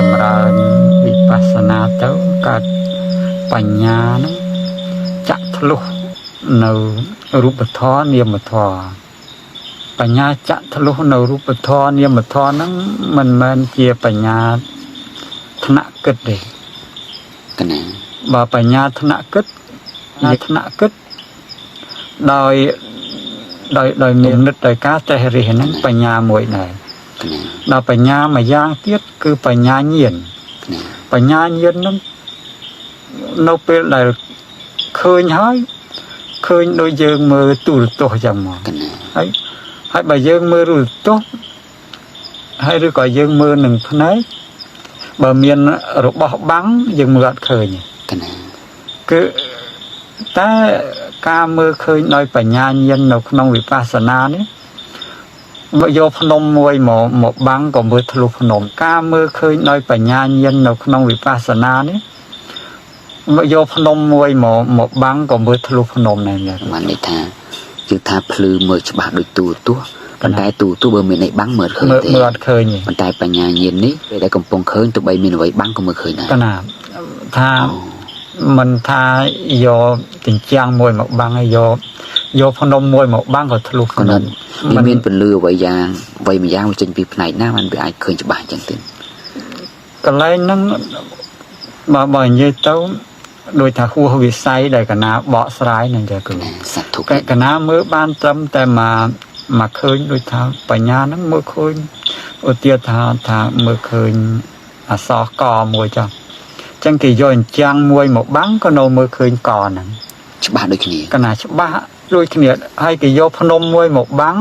ចម្រើនវិបស្សនាទៅកើតបញ្ញាហ្នឹងចាក់ធ្លុះនៅរូបធម៌នាមធម៌បញ្ញាចាក់ធ្លុះនៅរូបធម៌នាមធម៌ហ្នឹងមិនមែនជាបញ្ញាថ្នាក់គិតទេកណាបើបញ្ញាថ្នាក់គិតជាថ្នាក់គិតដោយមាននិតដោយការចេះរិះហ្នឹងបញ្ញាមួយដែរដល់បញ្ញាមួយយ៉ាងទៀតគឺបញ្ញាញាណបញ្ញាញាណហ្នឹងនៅពេលដែលឃើញហើយឃើញដូចយើងមើលទូរទស្សន៍ចឹងមកហើយបើយើងមើលទូរទស្សន៍ហើយឬក៏យើងមើលនឹងភ្នែកបើមានរបស់បាំងយើងមើលអត់ឃើញគឺតែការមើលឃើញដោយបញ្ញាញាណនៅក្នុងវិបស្សនានេះបើយកភ្នំមួយមកបាំងក៏មើលធ្លុះភ្នំការមើលឃើញដោយបញ្ញាញាណនៅក្នុងវិបស្សនានេះបើយកភ្នំមួយមកបាំងក៏មើលធ្លុះភ្នំដែរបានន័យថាគឺថាភ្លឺមើលច្បាស់ដូចទូរទស្សន៍ប៉ុន្តែទូរទស្សន៍បើមានអីបាំងមើលឃើញទេមើលអត់ឃើញទេប៉ុន្តែបញ្ញាញាណនេះពេលដែលកំពុងឃើញទោះបីមានអ្វីបាំងក៏មើលឃើញដែរណាថាមិនថាយកជញ្ជាំងមួយមកបាំងហើយយកភ្នំមួយមកបាំងក៏ធ្លុះភ្នំมันមានពន្លឺអ្វីយ៉ាងវាចេញពីផ្នែកណាมันវាអាចឃើញច្បាស់អញ្ចឹងទេកន្លែងហ្នឹងបើនិយាយទៅដោយថាហួសវិស័យដែលកណាបកស្រាយនឹងចាគឺកណាមើលបានត្រឹមតែមកឃើញដូចថាបញ្ញាហ្នឹងមើលឃើញឧទាហរណ៍ថាមើលឃើញអក្សរកមួយចុះអញ្ចឹងគេយកអញ្ចាំងមួយមកបាំងក៏នៅមើលឃើញកហ្នឹងច្បាស់ដូចគ្នាកណាច្បាស់ដូចគ្នាហើយគេយកភ្នំមួយមកបាំង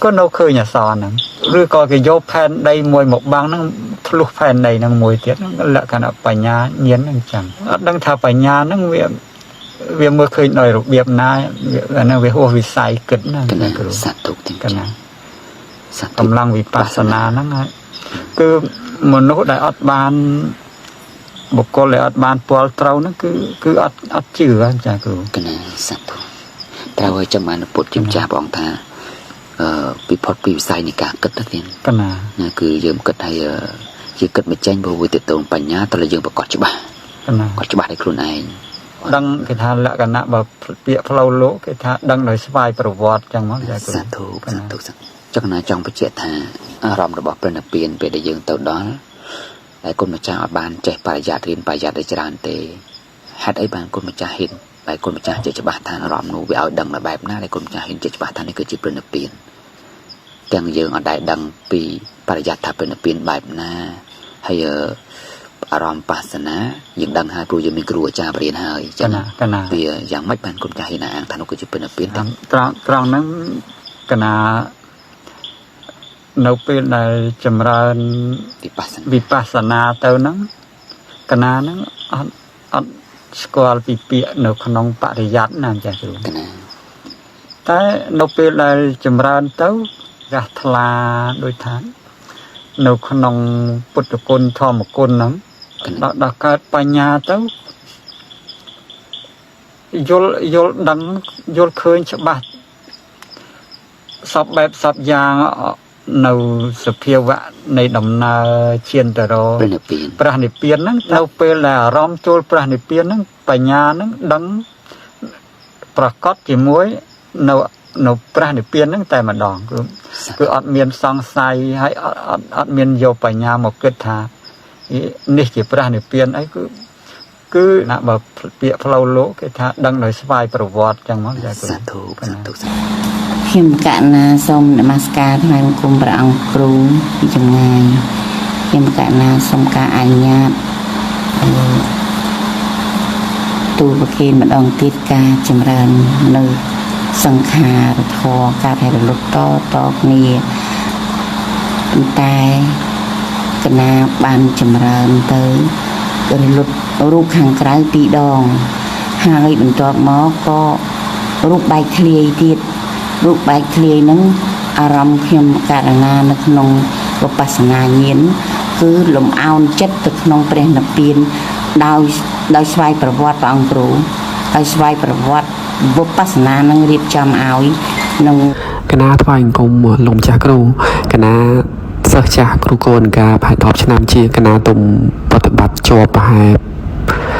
ក៏នៅឃើញអក្សរហ្នឹងឬក៏គេយកផែនដីមួយមកបាំងហ្នឹងធ្លុះផែនដីហ្នឹងមួយទៀតហ្នឹងលក្ខណៈបញ្ញាញាណហ្នឹងអញ្ចឹងអត់ដឹងថាបញ្ញាហ្នឹងវាមើលឃើញដោយរបៀបណាអាហ្នឹងវាហួសវិស័យគិតណាគ្រូសត្វទុកទាំងកណាសត្វកម្លាំងវិបស្សនាហ្នឹងគឺមនុស្សដែលអត់បានបុគ្គលដែលអត់បានពលត្រូវហ្នឹងគឺអត់ជឿចាគ្រូកណាសត្វត្រូវឲ្យចាំបានពុទ្ធជំចាស់បងថាពិផុតពីវិស័យនៃការគិតទៅទៀតកណាគឺយើងគិតឲ្យជាគិតមិនចេញព្រោះវាទៅតងបញ្ញាតើយើងប្រកបច្បាស់កណាគាត់ច្បាស់ដោយខ្លួនឯងដឹងគេថាលក្ខណៈបើពាក្យផ្លូវលោកគេថាដឹងដោយស្វ័យប្រវត្តិចឹងមកចាគ្រូសាធុចឹងណាចង់បញ្ជាក់ថាអារម្មណ៍របស់ព្រះនិព្វានពេលដែលយើងទៅដល់តែគុណម្ចាស់អត់បានចេះបរិយ័តរៀនបរិយ័តឲ្យច្រើនទេហេតុអីបានគុណម្ចាស់ហ៊ានតែគុណម្ចាស់ចេះច្បាស់ថាអារម្មណ៍នោះវាឲ្យដឹងដល់បែបណាដែលគុណម្ចាស់ហ៊ានចេះច្បាស់ថានេះគឺជាព្រះនិព្វានទាំងយើងអត់ដែលដឹងពីបរិយ័តថាព្រះនិព្វានបែបណាហើយអារម្មណ៍បាសនាយើងដឹងហើយព្រោះយើងមានគ្រូអាចារ្យបរៀនហើយចឹងណាវាយ៉ាងម៉េចបានគុណម្ចាស់ហ៊ានអាងថានោះគឺជាព្រះនិព្វានត្រង់ហ្នឹងកណានៅពេលដែលចម្រើនវិបស្សនាទៅហ្នឹងកណាហ្នឹងអត់ស្គាល់ពីពាក្យនៅក្នុងបរិយ័តណាចាគ្រូកណាតែនៅពេលដែលចម្រើនទៅរះថ្លាដូចថានៅក្នុងពុទ្ធគុណធម្មគុណហ្នឹងដល់កើតបញ្ញាទៅយល់ដឹងយល់ឃើញច្បាស់សពបែបសពយ៉ាងនៅសភាវៈនៃដំណើរឈានទៅរកព្រះនិព្វានហ្នឹងនៅពេលដែលអារម្មណ៍ចូលព្រះនិព្វានហ្នឹងបញ្ញាហ្នឹងដឹងប្រកបជាមួយនៅព្រះនិព្វានហ្នឹងតែម្ដងគឺអត់មានសង្ស័យហើយអត់មានយកបញ្ញាមកគិតថានេះជាព្រះនិព្វានអីគឺណាបើពាក្យផ្លូវលោកគេថាដឹងដោយស្វ័យប្រវត្តិចឹងមកចាគ្រូសាធុខ្ញុំកណាសូមនមស្ការថ្វាយបង្គំព្រះអង្គគ្រូពីចម្ងាយខ្ញុំកណាសូមការអនុញ្ញាតទូលប្រគេនម្ដងទៀតការចម្រើននៅសង្ខារធម៌ការរលត់តគ្នាប៉ុន្តែកណាបានចម្រើនទៅរលត់រូបខាងក្រៅពីរដងហើយបន្ទាប់មកក៏រូបបែកធ្លាយទៀតរូបបែកធ្លាយហ្នឹងអារម្មណ៍ខ្ញុំករណានៅក្នុងវិបស្សនាញាណគឺលំអោនចិត្តទៅក្នុងព្រះនិព្វានដោយស្វ័យប្រវត្តិព្រះអង្គគ្រូដោយស្វ័យប្រវត្តិវិបស្សនានឹងរៀបចំឲ្យនឹងកណាថ្វាយអង្គមលោកម្ចាស់គ្រូកណា សិស្សចាស់គ្រូកូនការផែ10ឆ្នាំជាគណៈទុំបប្រតិបត្តិជាប់ប្រហែល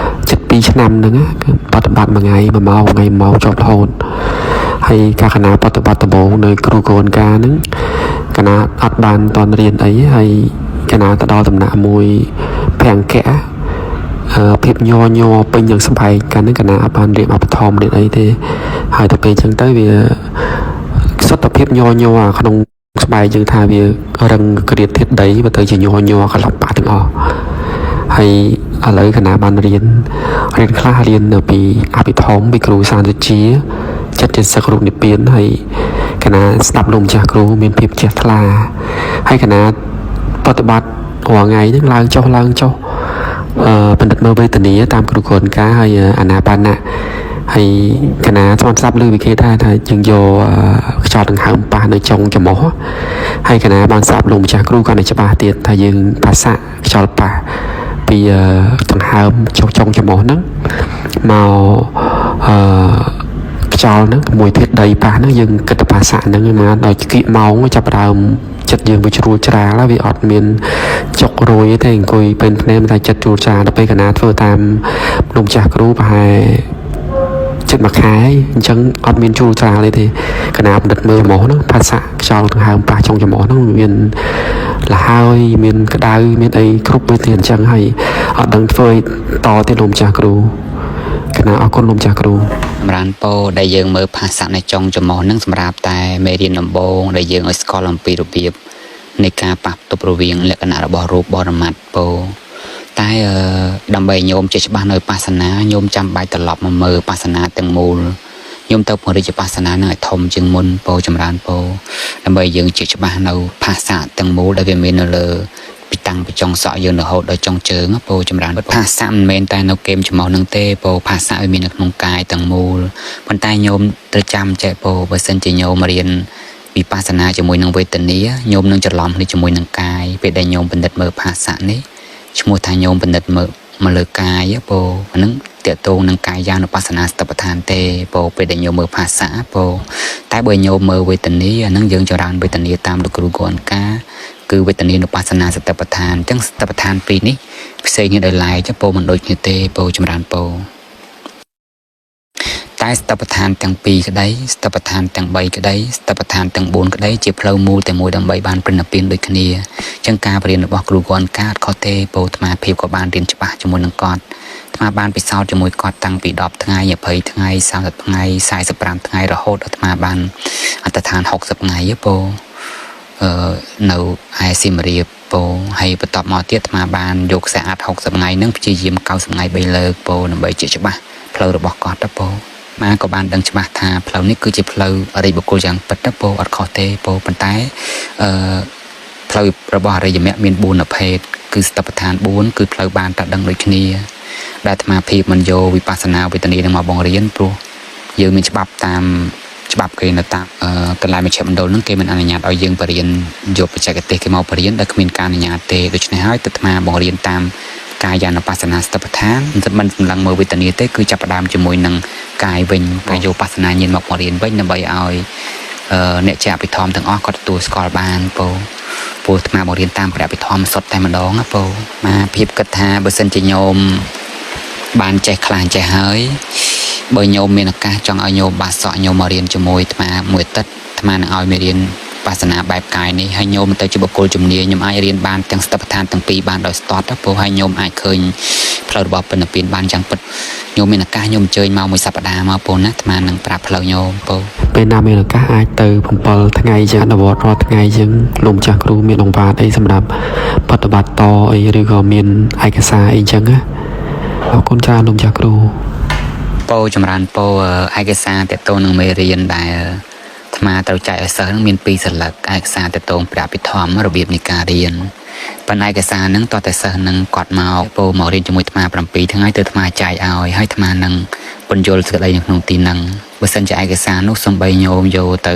7-2ឆ្នាំហ្នឹងគឺបប្រតិបត្តិមួយថ្ងៃ1ម៉ោងថ្ងៃ1ម៉ោងជាប់រហូតហើយការគណៈបប្រតិបត្តិដំបូងនៅគ្រូកូនការហ្នឹងគណៈអត់បានតន់រៀនអីហើយគណៈទៅដល់ដំណាក់មួយប្រាំងកៈភាពញ័រពេញយ៉ាងស្បែកកាលហ្នឹងគណៈអត់បានរៀបអបឋមរៀនអីទេហើយទៅពេលអញ្ចឹងទៅវាសុទ្ធតែភាពញ័រក្នុងស្បែកយើងថាវារឹងក្រៀតធាតុដីបើទៅជាញ័រកន្លប់បាក់ទាំងអស់ហើយឥឡូវគណៈបានរៀនខ្លះរៀននៅពីអភិធម្មពីគ្រូសាស្ត្រវិទ្យាចិត្តជាសឹករូបនិព្វានហើយគណៈស្ដាប់លោកម្ចាស់គ្រូមានភាពជ្រះថ្លាហើយគណៈបប្រតិបត្តិរាល់ថ្ងៃហ្នឹងឡើងចុះបណ្ឌិតមើលវេទនាតាមគ្រូកូនការហើយអាណាបាណៈហើយគណៈស្មាត់ស្ដាប់ឮវិគេថាយើងយកខ្យល់ដង្ហើមប៉ះនៅចុងច្រមុះហើយគណៈបានស្ដាប់លោកម្ចាស់គ្រូកាន់តែច្បាស់ទៀតថាយើងភាសាខ្យល់ប៉ះពីដង្ហើមចុះចុងច្រមុះហ្នឹងមកខ្យល់ហ្នឹងមួយធាតុដីប៉ះហ្នឹងយើងគិតទៅភាសាហ្នឹងមកដល់គៀកម៉ោងចាប់ដើមចិត្តយើងវាជ្រួលច្រាលវាអត់មានចុករយទេអង្គុយពេញភ្នែកតែចិត្តជ្រួលច្រាលដល់ពេលកណាធ្វើតាមលោកម្ចាស់គ្រូប្រហែលចិត្តមួយខែអញ្ចឹងអត់មានជ្រួលច្រាលទេកណាបណ្ឌិតមើលច្រមុះហ្នឹងភាសាខ្យល់ដង្ហើមប៉ះចុងច្រមុះហ្នឹងមានលហើយមានក្តៅមានអីគ្រប់ពេលទៀតអញ្ចឹងហើយអត់ដឹងធ្វើឲ្យតទៀតលោកម្ចាស់គ្រូគណៈអរគុណលោកម្ចាស់គ្រូសម្រាប់ពោដែលយើងមើលភាសានៅចុងច្រមុះហ្នឹងសម្រាប់តែមេរៀនដំបូងដែលយើងឲ្យស្គាល់អំពីរបៀបនៃការប៉ះទប់រវាងលក្ខណៈរបស់រូបបរមត្តពោតែដើម្បីញោមចេះច្បាស់នៅបាសនាញោមចាំបាច់ត្រឡប់មកមើលបាសនាទាំងមូលញោមទៅពង្រីកបាសនានឹងឲ្យធំជាងមុនពោចម្រើនពោដើម្បីយើងចេះច្បាស់នៅភាសាទាំងមូលដែលវាមាននៅលើពីតាំងពីចុងសក់យើងរហូតដល់ចុងជើងពោចម្រើនភាសាមិនមែនតែនៅគែមច្រមុះនឹងទេពោភាសាវាមាននៅក្នុងកាយទាំងមូលប៉ុន្តែញោមត្រូវចាំចេះពោបើសិនជាញោមរៀនវិបស្សនាជាមួយនឹងវេទនាញោមនឹងច្រឡំគ្នាជាមួយនឹងកាយពេលដែលញោមបណ្ឌិតមើលភាសានេះឈ្មោះថាញោមបណ្ឌិតមើលមកលើកាយពោអានឹងតកតងនឹងកាយយ៉ាងនុបស្សនាស្ទបដ្ឋានទេពោពេលដែលញោមមើលភាសាពោតែបើញោមមើលវេទនាអានឹងយើងចម្រើនវេទនាតាមលោកគ្រូកូនកាគឺវេទនានុបស្សនាសតិប្បដ្ឋានអញ្ចឹងសតិប្បដ្ឋានពីរនេះផ្សេងគ្នាដោយឡែកពោមិនដូចគ្នាទេពោចម្រើនពោតែសតិប្បដ្ឋានទាំងពីរក្តីសតិប្បដ្ឋានទាំង3ក្តីសតិប្បដ្ឋានទាំង4ក្តីជាផ្លូវមូលតែមួយដើម្បីបានប្រណិពានដូចគ្នាអញ្ចឹងការរៀនរបស់គ្រូកូនកាខុសទេពោអាត្មាភាពក៏បានរៀនច្បាស់ជាមួយនឹងគាត់អាត្មាបានពិសោធន៍ជាមួយគាត់តាំងពី10ថ្ងៃ20ថ្ងៃ30ថ្ងៃ45ថ្ងៃរហូតអាត្មាបានអត្តដ្ឋាន60ថ្ងៃពោនៅឯសៀមរាបពោហើយបន្ទាប់មកទៀតអាត្មាបានយកខ្សែអាត់60ថ្ងៃនឹងព្យាយាម90ថ្ងៃ3លើកពោដើម្បីជាច្បាស់ផ្លូវរបស់គាត់ទៅពោមកក៏បានដឹងច្បាស់ថាផ្លូវនេះគឺជាផ្លូវអរិយបុគ្គលយ៉ាងពិតទៅពោអត់ខុសទេពោប៉ុន្តែផ្លូវរបស់អរិយមគ្គមាន4ប្រភេទគឺសតិប្បដ្ឋាន4គឺផ្លូវបានតែដឹងដូចគ្នាដែលអាត្មាភាពមិនយកវិបស្សនាវេទនានឹងមកបង្រៀនព្រោះយើងមានច្បាប់តាមច្បាប់គេនៅតាមកន្លែងមជ្ឈមណ្ឌលហ្នឹងគេមិនអនុញ្ញាតឲ្យយើងបរៀនយកបច្ចេកទេសគេមកបរៀនដែលគ្មានការអនុញ្ញាតទេដូច្នេះហើយទើបអាត្មាបង្រៀនតាមកាយានុបស្សនាសតិប្បដ្ឋានមិនសម្លឹងមើលវេទនាទេគឺចាប់ផ្ដើមជាមួយនឹងកាយវិញកាយោបស្សនាញាណមកបង្រៀនវិញដើម្បីឲ្យអ្នកជាអភិធម្មទាំងអស់គាត់ទទួលស្គាល់បានពោអាត្មាបង្រៀនតាមព្រះអភិធម្មសុទ្ធតែម្ដងពោមកភាពគិតថាបើសិនជាញោមបានចេះខ្លះចេះហើយបើញោមមានឱកាសចង់ឲ្យញោមបាសក់ញោមមករៀនជាមួយអាត្មាមួយទឹកអាត្មានឹងឲ្យមេរៀនបាសនាបែបកាយនេះហើយញោមទៅជាបុគ្គលជំនាញខ្ញុំអាចរៀនបានទាំងស្តិប្បដ្ឋានទាំងពីរបានដោយស្ទាត់ពោលហើយញោមអាចឃើញផ្លូវរបស់ពិណពានបានយ៉ាងពិតញោមមានឱកាសញោមអញ្ជើញមកមួយសប្តាហ៍មកពោលណាអាត្មានឹងប្រាប់ផ្លូវញោមពោលពេលណាមានឱកាសអាចទៅ7ថ្ងៃជាអនុវត្តរាល់ថ្ងៃយើងលោកម្ចាស់គ្រូមានអង្វាតអីសម្រាប់បប្រតិបត្តិតអីឬក៏មានឯកសារអីចឹងណាអរគុណច្រើនលោកម្ចាស់គ្រូពោចម្រើនពោឯកសារតេតូននឹងមេរៀនដែលអាត្មាត្រូវចែកឲ្យសិស្សនឹងមាន2សន្លឹកឯកសារតេតូនព្រះអភិធម្មរបៀបនៃការរៀនប៉ុន្តែឯកសារហ្នឹងតោះតែសិស្សនឹងគាត់មកពោមករៀនជាមួយអាត្មា7ថ្ងៃទៅអាត្មាចែកឲ្យហើយអាត្មានឹងពន្យល់សេចក្តីនៅក្នុងទីហ្នឹងបើសិនជាឯកសារនោះសំបីញោមយកទៅ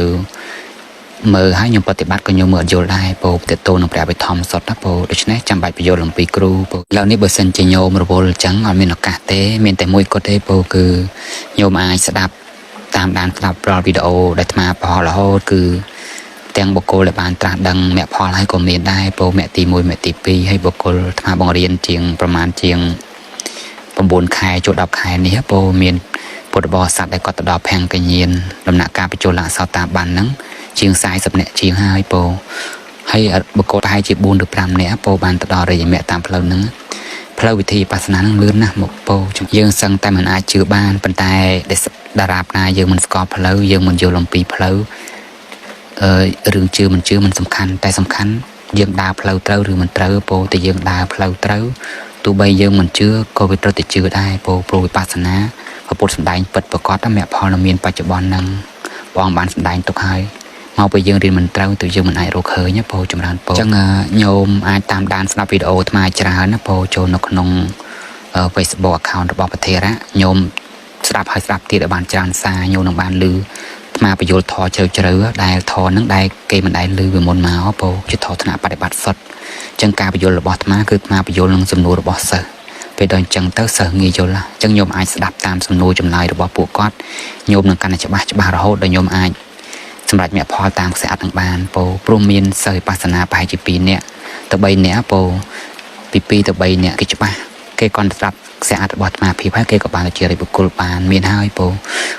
មើលហើយខ្ញុំបប្រតិបត្តិក៏ខ្ញុំមើលអត់យល់ដែរពោតេតូននឹងព្រះអភិធម្មសុទ្ធណាពោដូច្នេះចាំបាច់បញ្យល់អំពីគ្រូពោឥឡូវនេះបើសិនជាញោមរវល់អញ្ចឹងអត់មានឱកាសទេមានតែមួយគត់ទេពោគឺញោមអាចស្ដាប់តាមដានស្ដាប់រាល់វីដេអូដែលអាត្មាបង្ហោះរហូតគឺ ទាំងបុគ្គលដែលបានត្រាស់ដឹងមគ្គផលហើយក៏មានដែរពោមគ្គទី1មគ្គទី2ហើយបុគ្គលថ្មបង្រៀនជាងប្រមាណជាង9ខែចូល10ខែនេះពោមានពុទ្ធបរិស័ទដែលគាត់ទៅដល់ភង្គញ្ញានដំណាក់កាលបញ្ចូលអសោតាបានហ្នឹងជាង40នាក់ជាងហើយពោហើយបុគ្គលប្រហែលជា4ឬ5នាក់ពោបានទៅដល់រិយមគ្គតាមផ្លូវហ្នឹងផ្លូវវិធីវិបស្សនានឹងលឿនណាស់មកពោយើងសឹងតែមិនអាចជឿបានប៉ុន្តែតារាបណាយើងមិនស្គាល់ផ្លូវយើងមិនយល់អំពីផ្លូវរឿងជឿមិនជឿមិនសំខាន់តែសំខាន់យើងដើរផ្លូវត្រូវឬមិនត្រូវពោតែយើងដើរផ្លូវត្រូវទោះបីយើងមិនជឿក៏វាត្រូវតែជឿដែរពោព្រោះវិបស្សនាព្រះពុទ្ធសម្ដែងពិតប្រកបមគ្គផលនៅមានបច្ចុប្បន្នហ្នឹងព្រះអង្គបានសម្ដែងទុកហើយមកពេលយើងរៀនមិនត្រូវទៅយើងមិនអាចរកឃើញពោចម្រើនពោអញ្ចឹងញោមអាចតាមដានស្ដាប់វីដេអូថ្មច្រើនណាពោចូលនៅក្នុង Facebook account របស់ប្រធារៈញោមស្ដាប់ហើយស្ដាប់ទៀតឲ្យបានច្រើនសារញោមនឹងបានលឺថ្មបញ្យលធរជ្រៅជ្រៅដែលធរហ្នឹងដែលគេមិនដែលលឺពីមុនមកពោជាធរថ្នាក់បដិបត្តិសុទ្ធអញ្ចឹងការបញ្យលរបស់ថ្មគឺថ្មបញ្យលនឹងសំណួររបស់សិស្សពេលដល់អញ្ចឹងទៅសិស្សងាយយល់អញ្ចឹងញោមអាចស្ដាប់តាមសំណួរចម្លើយរបស់ពួកគាត់ញោមនឹងកាន់តែច្បាស់រហូតដល់ញោមអាចសម្រាប់មគ្គផលតាមខ្សែអត្តនឹងបានពោព្រោះមានសិស្សវិបស្សនាប្រហែលជា2នាក់ទៅ3នាក់ពោពី2ទៅ3នាក់គេច្បាស់គេគាត់ស្ដាប់ខ្សែអត្តរបស់អាត្មាភាពហើយគេក៏បានជារិយបុគ្គលបានមានហើយពោ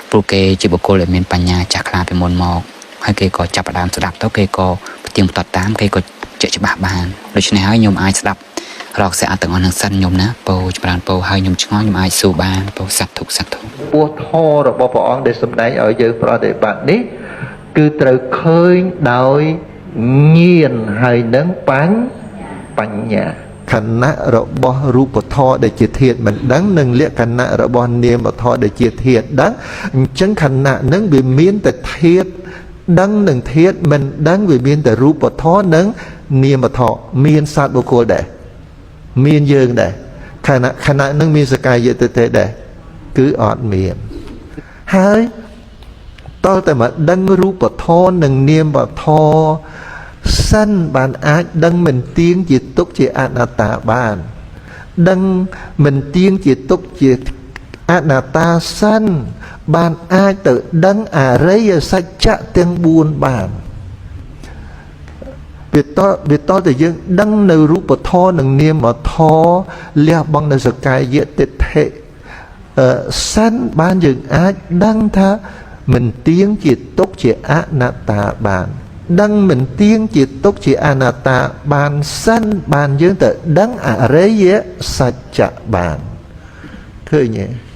ព្រោះគេជាបុគ្គលដែលមានបញ្ញាចាស់ខ្លាពីមុនមកហើយគេក៏ចាប់ផ្ដើមស្ដាប់ទៅគេក៏ផ្ទៀងផ្ទាត់តាមគេក៏ជាច្បាស់បានដូច្នេះហើយខ្ញុំអាចស្ដាប់រកខ្សែអត្តទាំងអស់នឹងសិនខ្ញុំណាពោចម្រើនពោហើយខ្ញុំឆ្ងល់ខ្ញុំអាចសួរបានពោសត្វទុកសត្វទុកពោះធម៌របស់ព្រះអង្គដែលសម្ដែងឲ្យយើងប្រតិបត្តិនេះគឺត្រូវឃើញដោយញាណហើយនឹងបញ្ញាខណៈរបស់រូបធម៌ដែលជាធាតុមិនដឹងនិងលក្ខណៈរបស់នាមធម៌ដែលជាធាតុដឹងអញ្ចឹងខណៈនឹងវាមានតែធាតុដឹងនិងធាតុមិនដឹងវាមានតែរូបធម៌និងនាមធម៌មានសត្វបុគ្គលដែរមានយើងដែរខណៈនឹងមានសកាយតិទេដែរគឺអត់មានហើយតើតែមកដឹងរូបធម៌និងនាមធម៌សិនបានអាចដឹងមិនទៀងជាទុកជាអនត្តាបានដឹងមិនទៀងជាទុកជាអនត្តាសិនបានអាចទៅដឹងអរិយសច្ចៈទាំង4បានវាតតែយើងដឹងនៅរូបធម៌និងនាមធម៌លះបង់នៅសកាយតិដ្ឋិសិនបានយើងអាចដឹងថាមិនទៀងជាទុកជាអនត្តាបានដឹងមិនទៀងជាទុកជាអនត្តាបានសិនបានយើងទៅដឹងអរិយសច្ចៈបានឃើញទេ